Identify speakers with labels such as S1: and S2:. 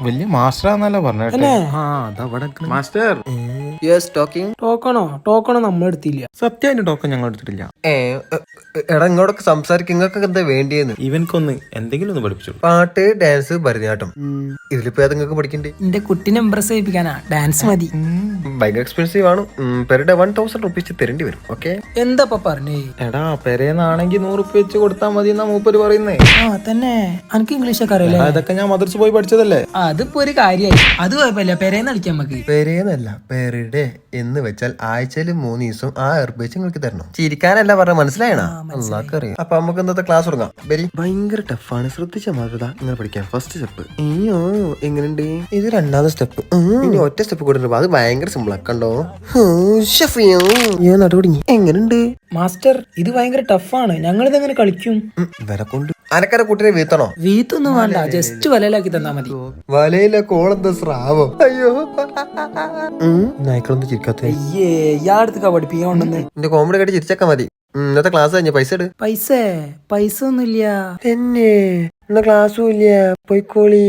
S1: വലിയ മാസ്റ്ററാന്നല്ല പറഞ്ഞേ. മാസ്റ്റർ
S2: ടോക്കണോ നമ്മൾ എടുത്തില്ല.
S1: സത്യമായിട്ട് ടോക്കൺ ഞങ്ങൾ എടുത്തിട്ടില്ല.
S3: എടാ ഇങ്ങോട്ടൊക്കെ സംസാരിക്കും, നിങ്ങൾക്ക് എന്താ വേണ്ടിയെന്ന്?
S1: ഇവൻക്കൊന്ന് എന്തെങ്കിലും ഒന്ന് പഠിപ്പിച്ചു.
S3: പാട്ട്, ഡാൻസ്, ഭരതനാട്യം, ഇതിലിപ്പോ ഏതാ നിങ്ങൾക്ക് പഠിക്കണ്ടേ?
S2: എന്റെ കുട്ടിനെ ഇംപ്രസ് ചെയ്യിപ്പിക്കാനാ ഡാൻസ് മതി.
S3: ഭയങ്കര എക്സ്പെൻസീവ് ആണ്. പെർ ഡേ 1000 റുപ്പീസ് തരേണ്ടി വരും. ഓക്കെ
S2: എന്താ പറഞ്ഞേ?
S1: എടാ പെരേന്നാണെങ്കിൽ 100 റുപ്യ വെച്ച് കൊടുത്താൽ മതി എന്നാ മൂപ്പര് പറയുന്നേ.
S2: തന്നെ എനിക്ക് ഇംഗ്ലീഷ് ഒക്കെ അറിയില്ലേ?
S1: അതൊക്കെ ഞാൻ മദർസ് പോയി പഠിച്ചതല്ലേ.
S2: അതിപ്പോ ഒരു കാര്യമായി. അത് കുഴപ്പമില്ല, പെരേന്ന് കളിക്കാം നമുക്ക്.
S3: പെരേന്നല്ല, പെർ ഡേ എന്ന് വെച്ചാൽ ആഴ്ചയിൽ 3 ദിവസം ആ എയർബേസ് നിങ്ങൾക്ക് തരണം. ചിരിക്കാനല്ല പറഞ്ഞ, മനസ്സിലായണ? അല്ലാക്കറിയാം. അപ്പൊ നമുക്ക് ഇന്നത്തെ ക്ലാസ് തുടങ്ങാം. ഭയങ്കര ടഫാണ്, ശ്രദ്ധിച്ച മാതൃത ഇങ്ങനെ പഠിക്കാം. ഫസ്റ്റ് സ്റ്റെപ്പ് എങ്ങനെയുണ്ട്? ഇത് രണ്ടാമത്തെ സ്റ്റെപ്പ്. ഇനി ഒറ്റ സ്റ്റെപ്പ് കൂടെ അത് ഭയങ്കര സിമ്പിൾ ആക്കണ്ടോ. നടുപടി എങ്ങനെയുണ്ട്
S2: മാസ്റ്റർ? ഇത് ഭയങ്കര ടഫാണ്, ഞങ്ങളിത് എങ്ങനെ കളിക്കും?
S3: വരെ കൊണ്ട് അനക്കര കുട്ടിനെ വീത്തണോ?
S2: വീത്തൊന്നും വേണ്ട, ജസ്റ്റ് വലയിലാക്കി തന്നാ മതി.
S3: വലയിലെ കോളെന്താ സ്രാവോ? അയ്യോ നായ്ക്കളൊന്നും ചിരിക്കാത്ത.
S2: അയ്യേ ഇയാളടുത്ത് പഠിപ്പിക്കണ്ടെന്ന്.
S3: എന്റെ കോമഡി കട്ടി ചിരിച്ചേക്കാ മതി. ഇന്നത്തെ ക്ലാസ് കഴിഞ്ഞ പൈസ ഇട്.
S2: പൈസ ഒന്നുമില്ല.
S3: തന്നെ ക്ലാസ്സും ഇല്ല, പോയിക്കോളി.